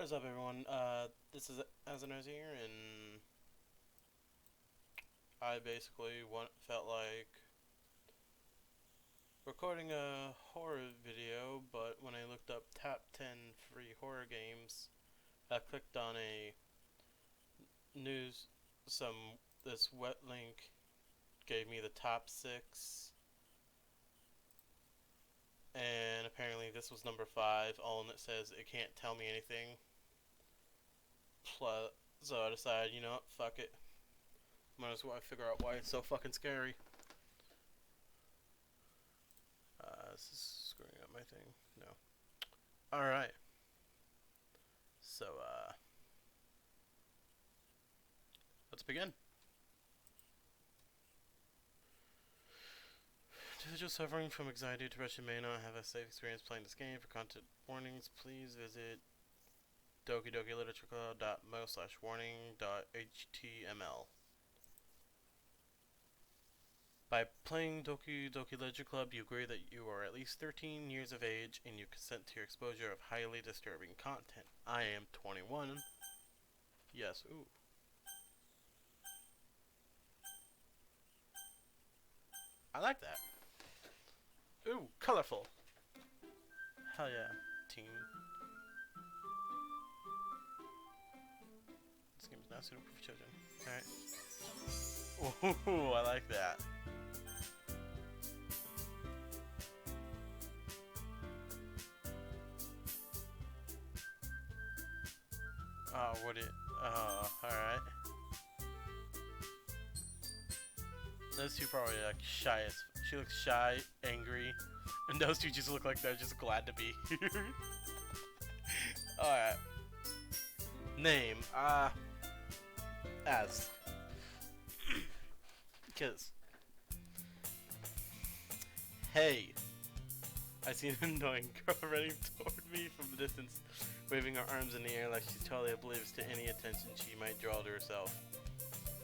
What's up, everyone? This is Azanos here, and I basically felt like recording a horror video, but when I looked up top 10 free horror games, I clicked on a news, this wet link gave me the top 6, and apparently this was number 5, all in it says it can't tell me anything. Plus, so I decided, you know what, fuck it. Might as well figure out why it's so fucking scary. This is screwing up my thing. No. Alright. So, let's begin. Individuals suffering from anxiety or depression may not have a safe experience playing this game. For content warnings, please visit dokidokiliteratureclub.mo/warning.html. By playing Doki Doki Literature Club, you agree that you are at least 13 years of age and you consent to your exposure of highly disturbing content. I am 21. Yes, ooh. I like that. Ooh, colorful. Hell yeah, team. This game is not suitable for children. Alright. Ooh, I like that. Oh, alright. Those two probably like shy as. She looks shy, angry, and those two just look like they're just glad to be here. Alright. Name, as. Because. Hey! I see an annoying girl running toward me from the distance, waving her arms in the air like she's totally oblivious to any attention she might draw to herself.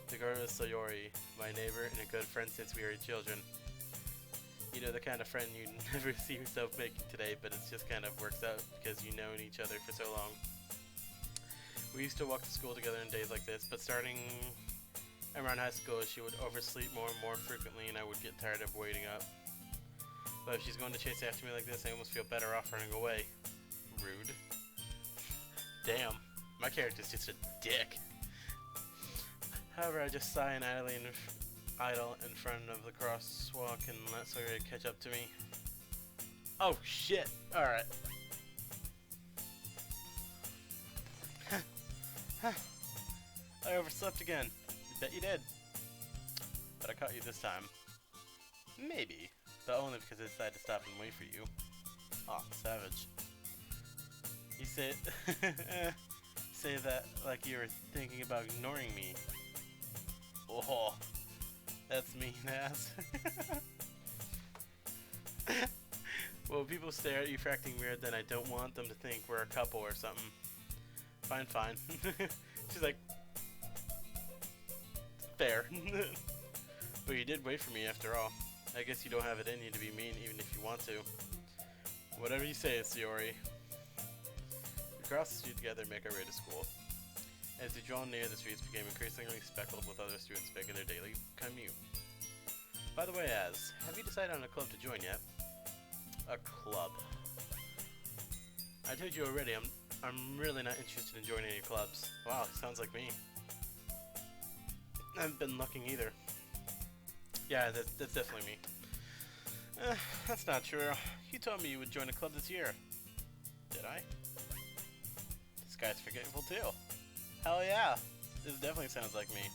The girl is Sayori, my neighbor and a good friend since we were children. You know, the kind of friend you never see yourself making today, but it just kind of works out because you've known each other for so long. We used to walk to school together on days like this, but starting around high school, she would oversleep more and more frequently and I would get tired of waiting up. But if she's going to chase after me like this, I almost feel better off running away. Rude. Damn, my character's just a dick. However, I just sigh and idle in front of the crosswalk and let Sawyer catch up to me. Oh shit! Alright. I overslept again. I bet you did. But I caught you this time. Maybe. But only because I decided to stop and wait for you. Aw, savage. You say say that like you were thinking about ignoring me. Oh, that's mean ass. Well, people stare at you for acting weird, then I don't want them to think we're a couple or something. Fine, fine. She's like, fair. But you did wait for me after all. I guess you don't have it in you to be mean even if you want to. Whatever you say, Sayori. We crossed the street together and make our way to school. As we draw near, the streets became increasingly speckled with other students making their daily commute. By the way, have you decided on a club to join yet? A club. I told you already, I'm really not interested in joining any clubs. Wow, sounds like me. I haven't been looking either. Yeah, that's definitely me. That's not true. You told me you would join a club this year. Did I? This guy's forgetful too. Hell yeah! This definitely sounds like me.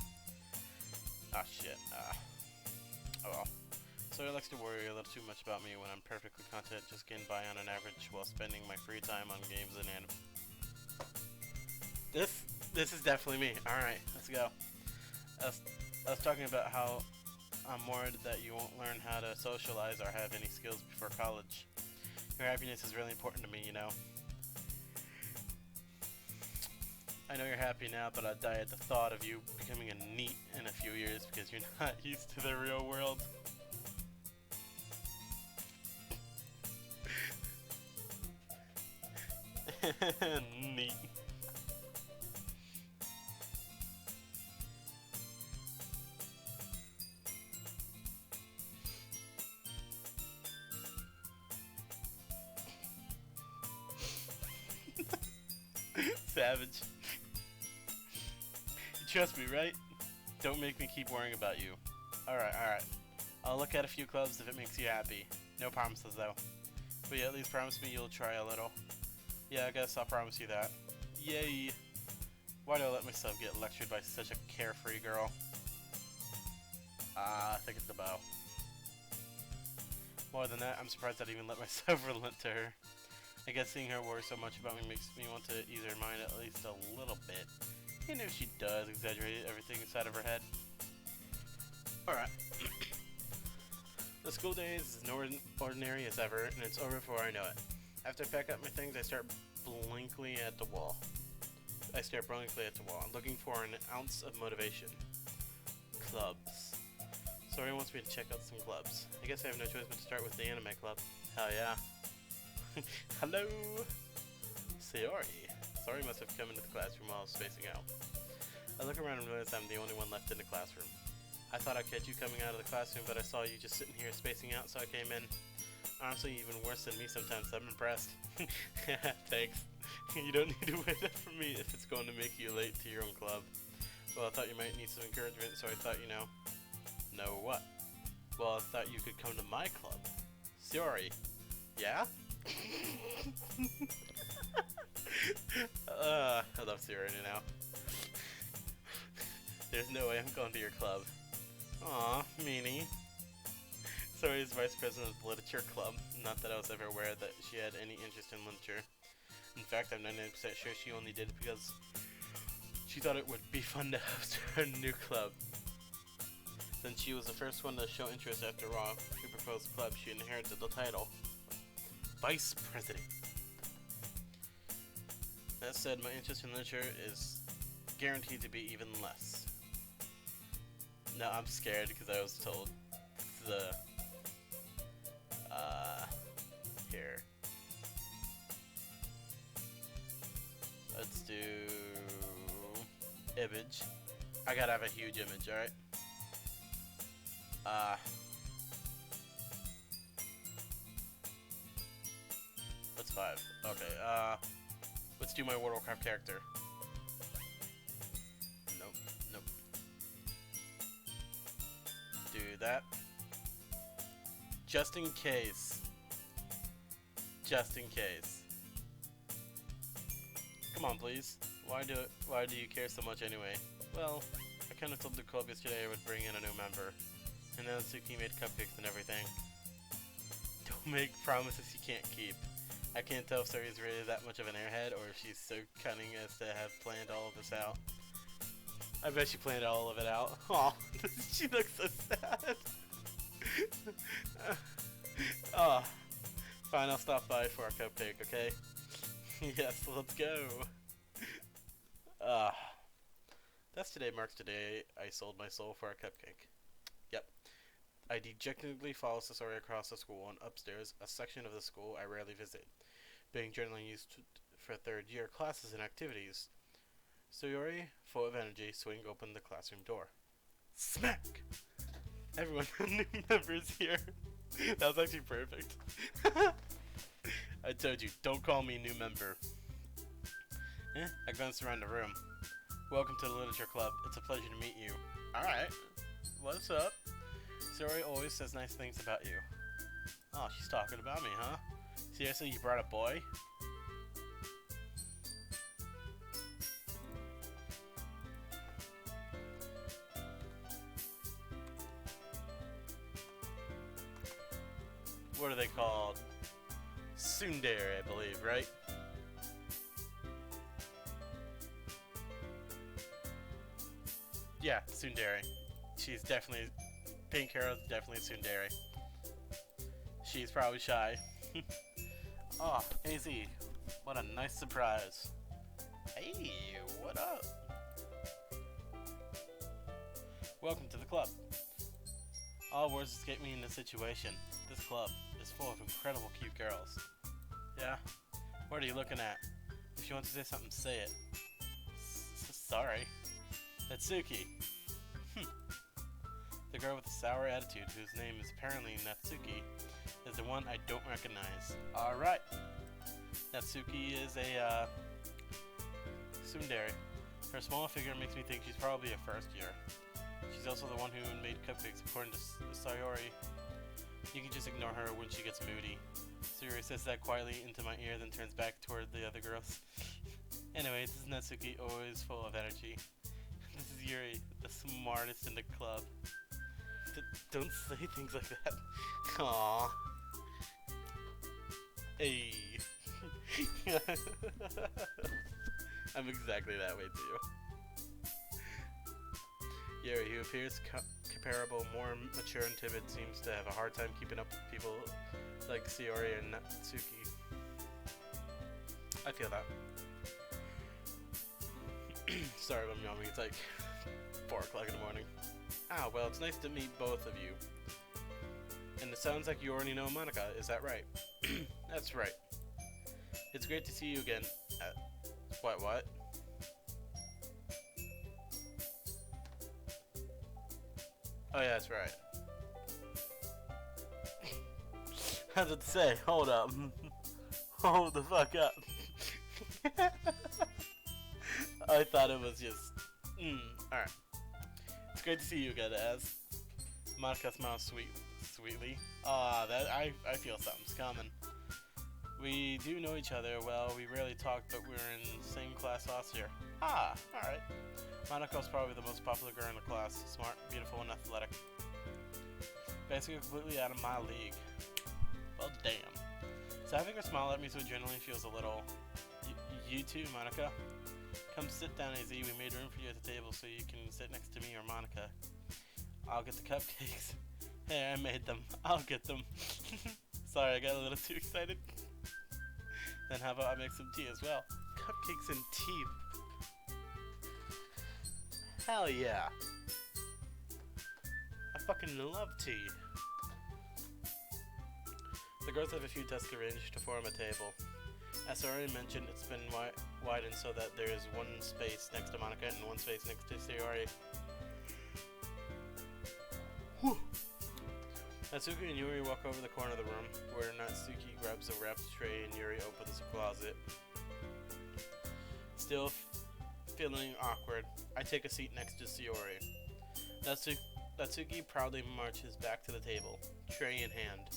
Ah shit. Oh well. So he likes to worry a little too much about me when I'm perfectly content just getting by on an average while spending my free time on games and anime. This is definitely me. Alright, let's go. I was talking about how I'm worried that you won't learn how to socialize or have any skills before college. Your happiness is really important to me, you know. I know you're happy now, but I'd die at the thought of you becoming a NEET in a few years because you're not used to the real world. NEET. savage. You trust me, right? Don't make me keep worrying about you. Alright, alright. I'll look at a few clubs if it makes you happy. No promises, though. But yeah, at least promise me you'll try a little. Yeah, I guess I'll promise you that. Yay! Why do I let myself get lectured by such a carefree girl? I think it's the bow. More than that, I'm surprised I'd even let myself relent to her. I guess seeing her worry so much about me makes me want to ease her mind at least a little bit. Even if she does exaggerate everything inside of her head. Alright. The school day is as ordinary as ever, and it's over before I know it. After I pack up my things, I stare blankly at the wall. Looking for an ounce of motivation. Clubs. Sori wants me to check out some clubs. I guess I have no choice but to start with the anime club. Hell yeah. Hello! Sori must have come into the classroom while I was spacing out. I look around and realize I'm the only one left in the classroom. I thought I'd catch you coming out of the classroom, but I saw you just sitting here spacing out, so I came in. Honestly, even worse than me sometimes. I'm impressed. Thanks. You don't need to wait up for me if it's going to make you late to your own club. Well, I thought you might need some encouragement, so I thought, you know. Know what? Well, I thought you could come to my club. Sori. Yeah? I love Sori now. There's no way I'm going to your club. Aw, meanie. Sori is vice president of the literature club. Not that I was ever aware that she had any interest in literature. In fact, I'm 99% sure she only did it because she thought it would be fun to host her new club. Since she was the first one to show interest after Raw, who proposed the club, she inherited the title. Vice President. That said, my interest in literature is guaranteed to be even less. No, I'm scared because I was told the here. Let's do image. I gotta have a huge image, alright? What's 5? Okay, let's do my World of Warcraft character. Nope, nope. Do that. Just in case. Just in case. Come on, please. Why do you care so much anyway? Well, I kind of told the club yesterday I would bring in a new member. And then Suki made cupcakes and everything. Don't make promises you can't keep. I can't tell if Sori is really that much of an airhead or if she's so cunning as to have planned all of this out. I bet she planned all of it out. Aw, she looks so sad. Oh, fine, I'll stop by for our cupcake, okay? Yes, let's go. That's today marks today I sold my soul for a cupcake. Yep. I dejectedly follow Sori across the school and upstairs, a section of the school I rarely visit, being generally used for third year classes and activities. Sori, full of energy, swing open the classroom door. Smack! Everyone, new members here. That was actually perfect. I told you, don't call me new member. I glanced around the room. Welcome to the Literature Club. It's a pleasure to meet you. Alright. What's up? Sori always says nice things about you. Oh, she's talking about me, huh? Seriously, you brought a boy? What are they called? Tsundere, I believe, right? Yeah, Tsundere. She's definitely... Pink Arrow's definitely Tsundere. She's probably shy. Oh, AZ. What a nice surprise. Hey, what up? Welcome to the club. All words escape me in this situation. This club is full of incredible cute girls. Yeah? What are you looking at? If you want to say something, say it. Sorry. That's Suki. The girl with the sour attitude, whose name is apparently Natsuki, is the one I don't recognize. Alright. Natsuki is a, tsundere. Her small figure makes me think she's probably a first year. She's also the one who made cupcakes, according to Sayori. You can just ignore her when she gets moody. Sayori says that quietly into my ear, then turns back toward the other girls. Anyway, this is Natsuki, always full of energy. This is Yuri, the smartest in the club. Don't say things like that. Aww. Hey. I'm exactly that way too. Yuri, who appears comparable, more mature and timid, seems to have a hard time keeping up with people like Sayori and Natsuki. I feel that. Sorry if I'm yawning, it's like 4 o'clock in the morning. Ah, well, it's nice to meet both of you. And it sounds like you already know Monika, is that right? That's right. It's great to see you again. What? Oh yeah, that's right. I was about to say, hold up. Hold the fuck up. I thought it was just... alright. It's great to see you again, as Monika smiles sweetly. I feel something's coming. We do know each other well. We rarely talk, but we're in the same class last year. Ah, alright. Monika's probably the most popular girl in the class. Smart, beautiful, and athletic. Basically completely out of my league. Well, damn. So having her smile at me so genuinely feels a little... You too, Monika? Come sit down, AZ. We made room for you at the table so you can sit next to me or Monika. I'll get the cupcakes. Hey, I made them. I'll get them. Sorry, I got a little too excited. Then how about I make some tea as well? Cupcakes and tea. Hell yeah. I fucking love tea. The girls have a few desks arranged to form a table. As I already mentioned, it's been widened so that there is one space next to Monika and one space next to Sayori. Whew. Natsuki and Yuri walk over the corner of the room, where Natsuki grabs a wrapped tray and Yuri opens a closet. Still feeling awkward, I take a seat next to Sayori. Natsuki proudly marches back to the table, tray in hand.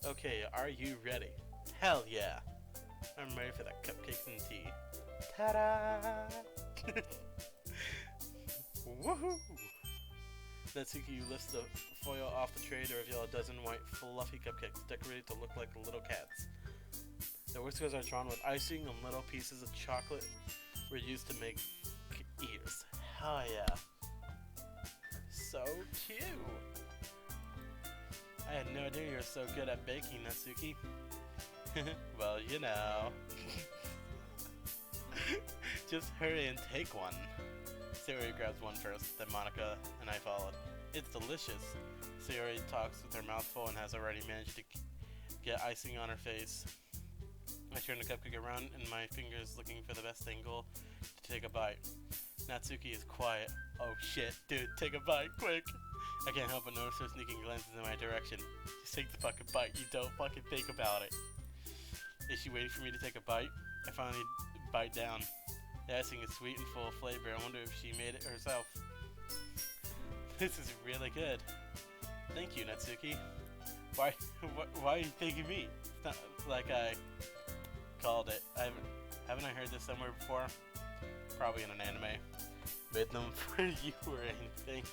Okay, are you ready? Hell yeah! I'm ready for that cupcakes and tea. Ta-da! Woohoo! Natsuki lifts the foil off the tray to reveal a dozen white, fluffy cupcakes decorated to look like little cats. The whiskers are drawn with icing and little pieces of chocolate were used to make ears. Hell yeah. So cute! I had no idea you were so good at baking, Natsuki. Well, you know. Just hurry and take one. Sayori grabs one first, then Monika and I followed. It's delicious. Sayori talks with her mouth full and has already managed to get icing on her face. I turn the cupcake around and my fingers looking for the best angle to take a bite. Natsuki is quiet. Oh shit, dude, take a bite, quick! I can't help but notice her sneaking glances in my direction. Just take the fucking bite, you don't fucking think about it. Is she waiting for me to take a bite? I finally bite down. The icing is sweet and full of flavor. I wonder if she made it herself. This is really good. Thank you, Natsuki. Why are you thanking me? It's not like I called it. Haven't I heard this somewhere before? Probably in an anime. Made them for you or anything.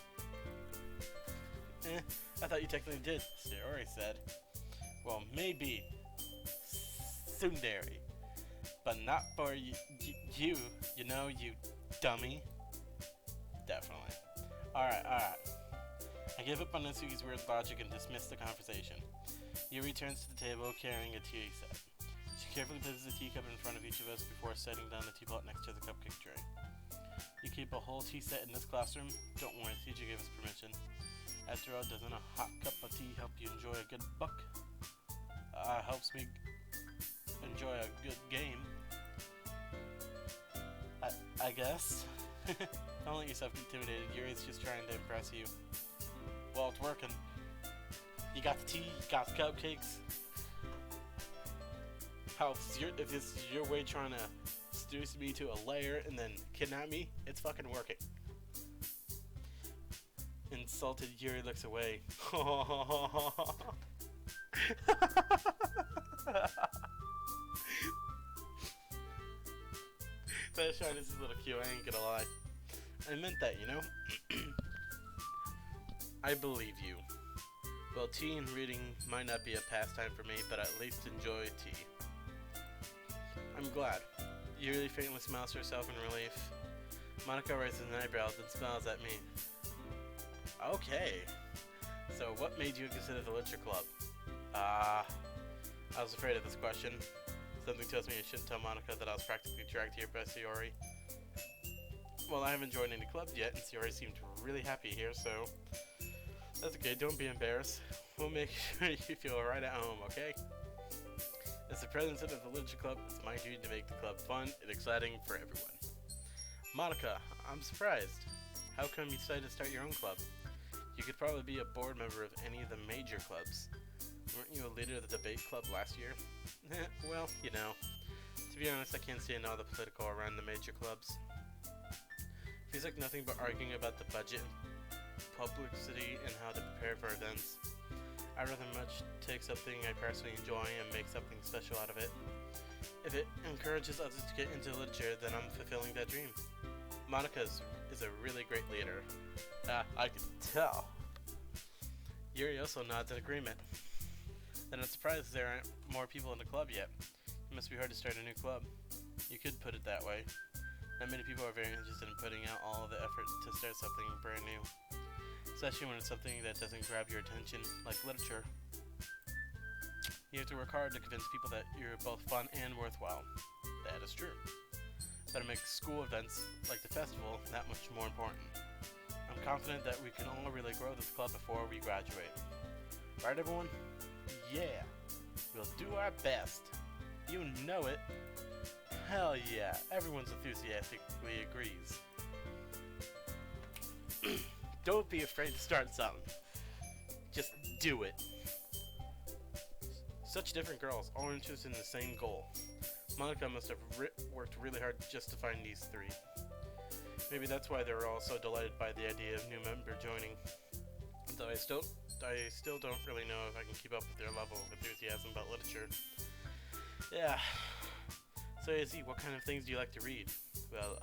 I thought you technically did, Sayori said. Well, maybe. Tsundere. But not for you, you know, you dummy. Definitely. Alright. I give up on Natsuki's weird logic and dismiss the conversation. Yuri returns to the table carrying a tea set. She carefully places a teacup in front of each of us before setting down the teapot next to the cupcake tray. You keep a whole tea set in this classroom? Don't worry, the teacher gave us permission. After all, doesn't a hot cup of tea help you enjoy a good book? Helps me enjoy a good game. I guess. Don't let yourself get intimidated. Yuri's just trying to impress you. Well, it's working. You got the tea, you got the cupcakes. Helps. If this is your way trying to introduce me to a lair and then kidnap me, it's fucking working. Insulted, Yuri looks away. That shyness is a little cute, I ain't gonna lie. I meant that, you know? I believe you. Well, tea and reading might not be a pastime for me, but at least enjoy tea. I'm glad. Yuri faintly smiles to herself in relief. Monica raises an eyebrow, then smiles at me. Okay. So, what made you consider the literature club? I was afraid of this question. Something tells me I shouldn't tell Monica that I was practically dragged here by Sayori. Well, I haven't joined any clubs yet, and Sayori seemed really happy here, so... That's okay, don't be embarrassed. We'll make sure you feel right at home, okay? As the president of the literature club, it's my duty to make the club fun and exciting for everyone. Monica, I'm surprised. How come you decided to start your own club? You could probably be a board member of any of the major clubs. Weren't you a leader of the debate club last year? Well, you know. To be honest, I can't stand all the political around the major clubs. Feels like nothing but arguing about the budget and publicity and how to prepare for events. I'd rather much take something I personally enjoy and make something special out of it. If it encourages others to get into literature, then I'm fulfilling that dream. Monica is a really great leader. I can tell. Yuri also nods in agreement. Then I'm surprised there aren't more people in the club yet. It must be hard to start a new club. You could put it that way. Not many people are very interested in putting out all of the effort to start something brand new. Especially when it's something that doesn't grab your attention, like literature. You have to work hard to convince people that you're both fun and worthwhile. That is true. But it makes school events, like the festival, that much more important. I'm confident that we can all really grow this club before we graduate. Right, everyone? Yeah, we'll do our best. You know it. Hell yeah, everyone's enthusiastically agrees. Don't be afraid to start something. Just do it. Such different girls, all interested in the same goal. Monica must have worked really hard just to find these three. Maybe that's why they were all so delighted by the idea of new member joining. Though I still don't really know if I can keep up with their level of enthusiasm about literature. Yeah. So Izzy, what kind of things do you like to read? Well,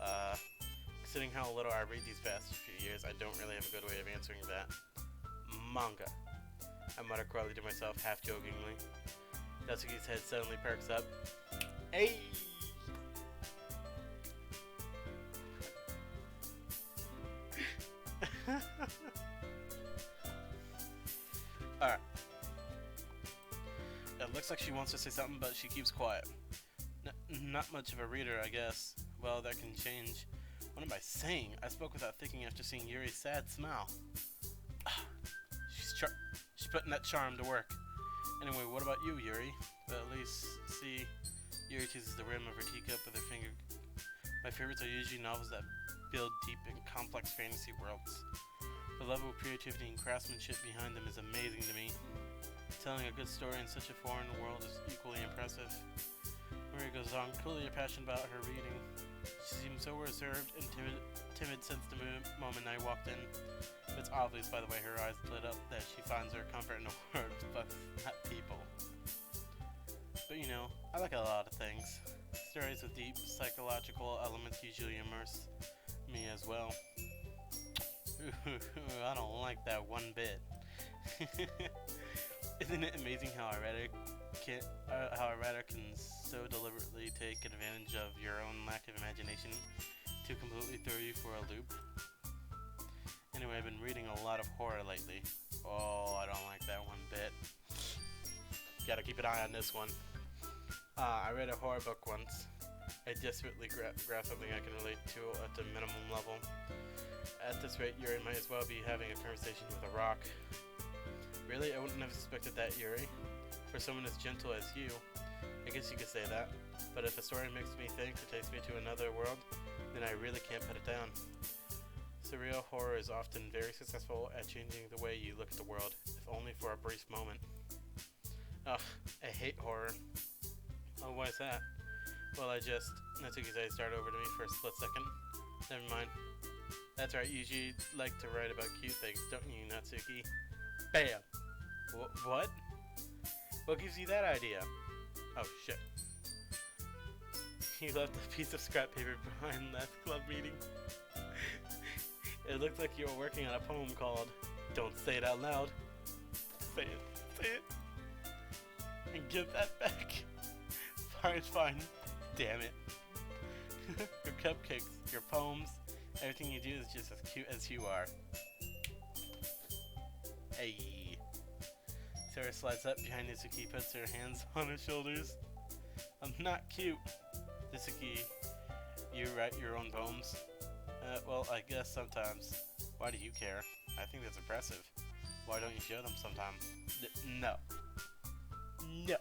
considering how little I read these past few years, I don't really have a good way of answering that. Manga. I mutter quietly to myself, half jokingly. Datsuki's head suddenly perks up. Hey! Alright. It looks like she wants to say something, but she keeps quiet. Not much of a reader, I guess. Well, that can change. What am I saying? I spoke without thinking after seeing Yuri's sad smile. She's putting that charm to work. Anyway, what about you, Yuri? Well, at least, see, Yuri chooses the rim of her teacup with her finger. My favorites are usually novels that build deep and complex fantasy worlds. The level of creativity and craftsmanship behind them is amazing to me. Telling a good story in such a foreign world is equally impressive. Maria goes on, clearly passionate about her reading. She seemed so reserved and timid since the moment I walked in. It's obvious by the way her eyes lit up that she finds her comfort in the world of books, not people. But you know, I like a lot of things. Stories with deep psychological elements usually immerse me as well. I don't like that one bit. Isn't it amazing how a writer can so deliberately take advantage of your own lack of imagination to completely throw you for a loop? Anyway, I've been reading a lot of horror lately. Oh, I don't like that one bit. Gotta keep an eye on this one. I read a horror book once. I desperately grasp something I can relate to at the minimum level. At this rate, Yuri might as well be having a conversation with a rock. Really? I wouldn't have suspected that, Yuri. For someone as gentle as you, I guess you could say that. But if a story makes me think or takes me to another world, then I really can't put it down. Surreal horror is often very successful at changing the way you look at the world, if only for a brief moment. Ugh, I hate horror. Oh, why is that? Well, Natsuki's eyes started over to me for a split second. Never mind. That's right, you usually like to write about cute things, don't you, Natsuki? Bam! What? What gives you that idea? Oh, shit. You left a piece of scrap paper behind last club meeting. It looked like you were working on a poem called Don't Say It Out Loud. Say it. Say it. And give that back. Fine, fine. Damn it. Your cupcakes, your poems, everything you do is just as cute as you are. Hey. Sarah slides up behind Natsuki, puts her hands on her shoulders. I'm not cute. Natsuki, you write your own poems? Well, I guess sometimes. Why do you care? I think that's impressive. Why don't you show them sometime? No. No.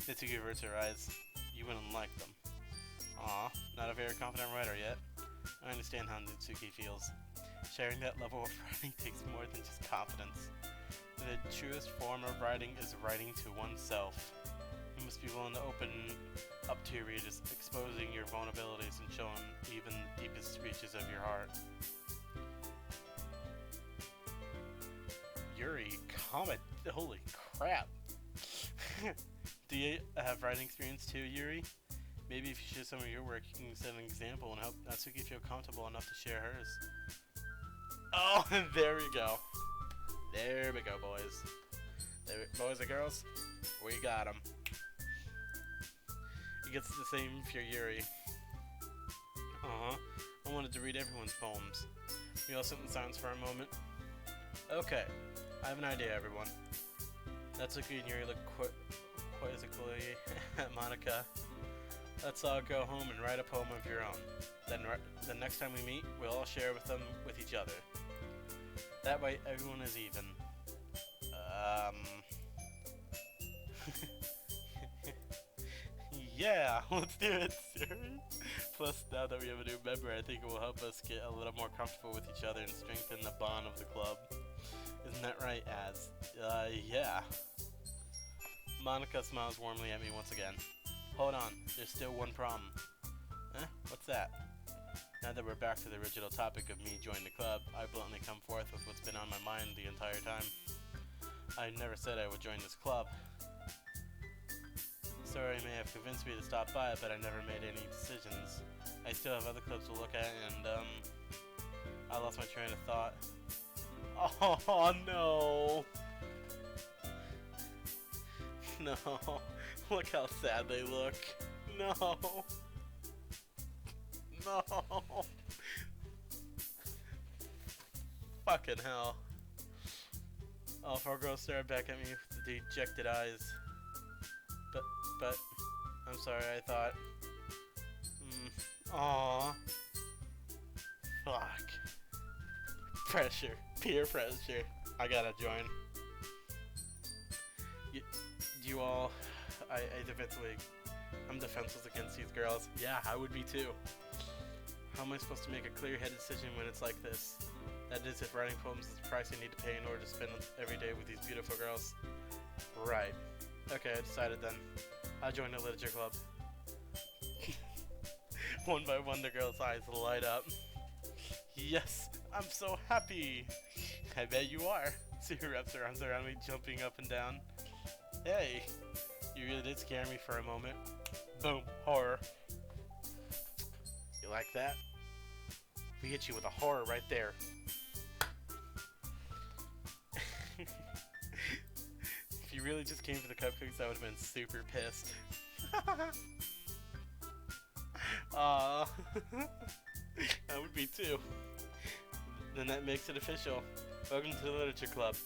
Natsuki averts her eyes. You wouldn't like them. Aw, not a very confident writer yet. I understand how Natsuki feels. Sharing that level of writing takes more than just confidence. The truest form of writing is writing to oneself. You must be willing to open up to your readers, exposing your vulnerabilities and showing even the deepest reaches of your heart. Yuri, comment. Holy crap. Do you have writing experience too, Yuri? Maybe if you share some of your work, you can set an example and help Natsuki feel comfortable enough to share hers. Oh, there we go. There we go, boys. Boys and girls, we got them. It gets the same for Yuri. I wanted to read everyone's poems. We all sit in silence for a moment. Okay, I have an idea, everyone. Natsuki and Yuri look quizzically at Monica. Let's all go home and write a poem of your own. Then the next time we meet, we'll all share them with each other. That way, everyone is even. Yeah, let's do it, Siri. Plus, now that we have a new member, I think it will help us get a little more comfortable with each other and strengthen the bond of the club. Isn't that right, Az? Yeah. Monica smiles warmly at me once again. Hold on, there's still one problem. Huh? What's that? Now that we're back to the original topic of me joining the club, I bluntly come forth with what's been on my mind the entire time. I never said I would join this club. Sorry, may have convinced me to stop by, but I never made any decisions. I still have other clubs to look at, and I lost my train of thought. Oh no! No, look how sad they look. No! No! Fucking hell. All four girls stared back at me with dejected eyes. But, I'm sorry, I thought. Aww. Fuck. Pressure. Peer pressure. I gotta join. You all, I'm defenseless against these girls. Yeah, I would be too. How am I supposed to make a clear-headed decision when it's like this? That is, if writing poems is the price I need to pay in order to spend every day with these beautiful girls. Right. Okay, I decided then. I'll join the literature club. One by one, the girls' eyes light up. Yes, I'm so happy. I bet you are. Sue wraps her arms around me, jumping up and down. Hey, you really did scare me for a moment. Boom, horror. You like that? We hit you with a horror right there. If you really just came for the cupcakes, I would have been super pissed. Aww. I would be too. Then that makes it official. Welcome to the literature club.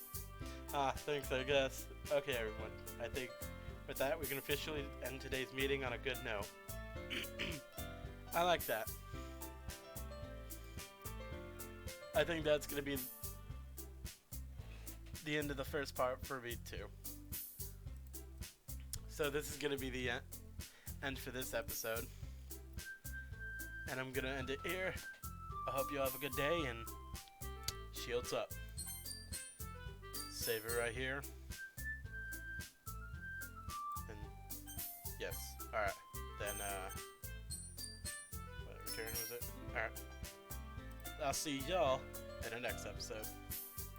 Thanks, I guess. Okay, everyone. I think with that, we can officially end today's meeting on a good note. I like that. I think that's gonna be the end of the first part for me too. So this is gonna be the end for this episode. And I'm gonna end it here. I hope you all have a good day and shields up. Save it right here. And yes. Alright, then, what return was it? Alright. I'll see y'all in the next episode.